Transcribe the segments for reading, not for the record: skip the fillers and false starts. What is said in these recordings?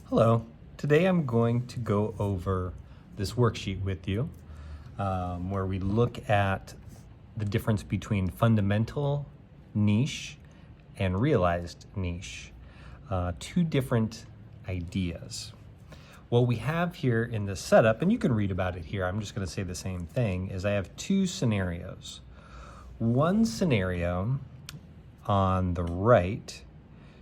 Hello. Today I'm going to go over this worksheet with you where we look at the difference between fundamental niche and realized niche. Two different ideas. What we have here in this setup, and you can read about it here, I'm just going to say the same thing, is I have two scenarios. One scenario on the right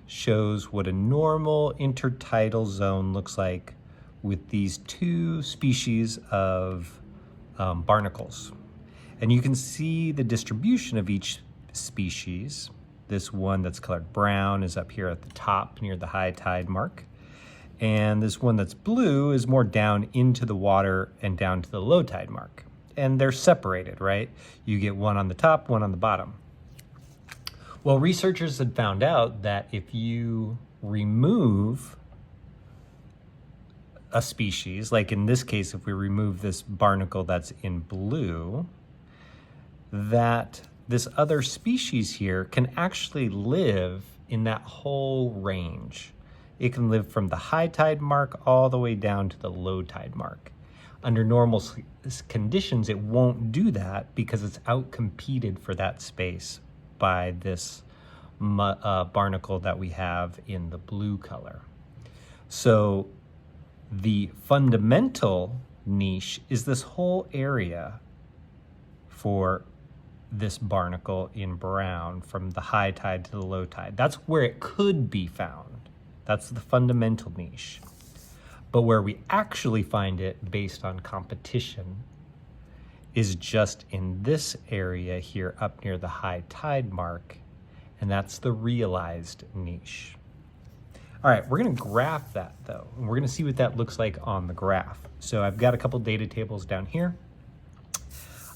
shows what a normal intertidal zone looks like with these two species of barnacles. And you can see the distribution of each species. This one that's colored brown is up here at the top near the high tide mark. And this one that's blue is more down into the water and down to the low tide mark. And they're separated, right? You get one on the top, one on the bottom. Well, researchers had found out that if you remove a species, like in this case, if we remove this barnacle that's in blue, that this other species here can actually live in that whole range. It can live from the high tide mark all the way down to the low tide mark. Under normal conditions, it won't do that because it's outcompeted for that space by this barnacle that we have in the blue color. So the fundamental niche is this whole area for this barnacle in brown from the high tide to the low tide. That's where it could be found. That's the fundamental niche. But where we actually find it based on competition is just in this area here up near the high tide mark, and that's the realized niche. All right, we're gonna graph that though, and we're gonna see what that looks like on the graph. So I've got a couple data tables down here.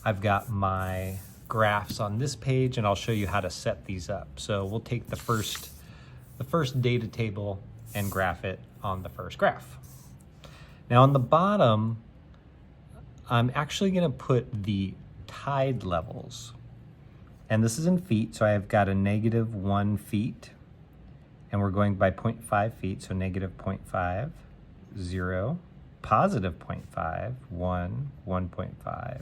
I've got my graphs on this page, and I'll show you how to set these up. So we'll take the first data table and graph it on the first graph. Now on the bottom, I'm actually going to put the tide levels. And this is in feet, so I've got a -1 feet. And we're going by 0.5 feet, so -0.5, 0, +0.5, 1, 1.5,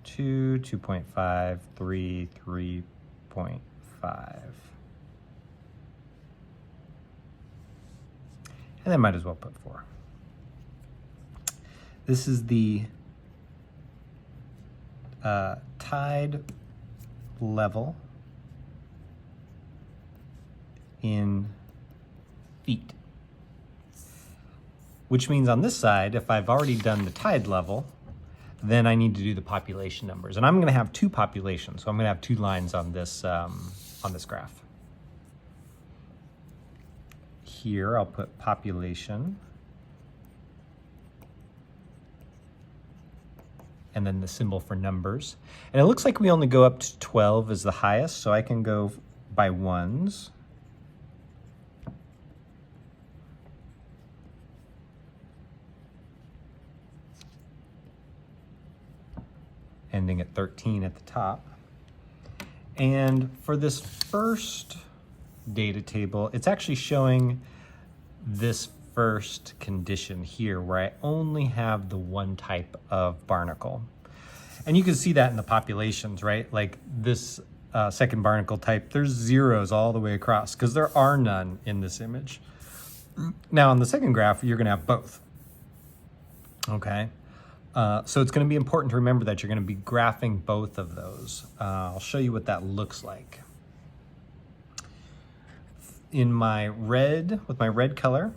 2, 2.5, 3, 3.5. And I might as well put 4. This is the tide level in feet, which means on this side, if I've already done the tide level, then I need to do the population numbers. And I'm going to have two populations, so I'm going to have two lines on this graph. Here, I'll put population, and then the symbol for numbers. And it looks like we only go up to 12 as the highest, so I can go by ones. Ending at 13 at the top. And for this first data table, it's actually showing this first condition here where I only have the one type of barnacle. And you can see that in the populations, right? Like this second barnacle type, there's zeros all the way across because there are none in this image. Now on the second graph, you're gonna have both, okay? So it's gonna be important to remember that you're gonna be graphing both of those. I'll show you what that looks like. In my red, with my red color,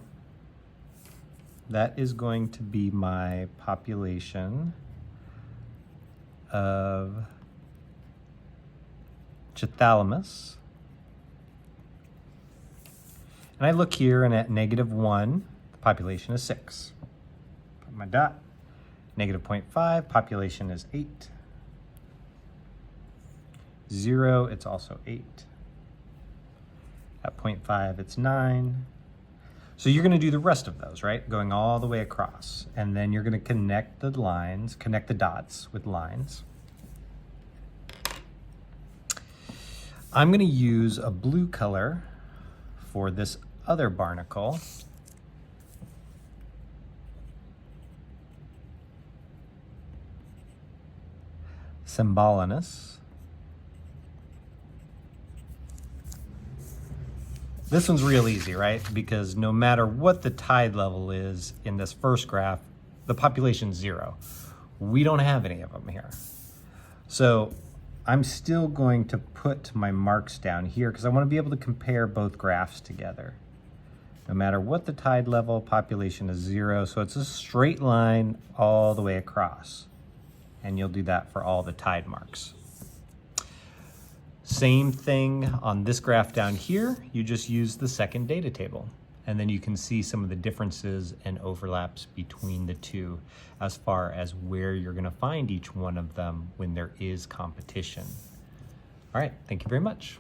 that is going to be my population of Chithalamus. And I look here, and at -1, the population is 6. Put my dot. -0.5, population is 8. 0, it's also 8. At 0.5, it's 9. So you're going to do the rest of those, right? Going all the way across. And then you're going to connect the lines, connect the dots with lines. I'm going to use a blue color for this other barnacle. Cymbolinus. This one's real easy, right? Because no matter what the tide level is in this first graph, the population's 0. We don't have any of them here. So I'm still going to put my marks down here because I want to be able to compare both graphs together. No matter what the tide level, population is 0, so it's a straight line all the way across. And you'll do that for all the tide marks. Same thing on this graph down here, you just use the second data table. And then you can see some of the differences and overlaps between the two as far as where you're going to find each one of them when there is competition. All right, thank you very much.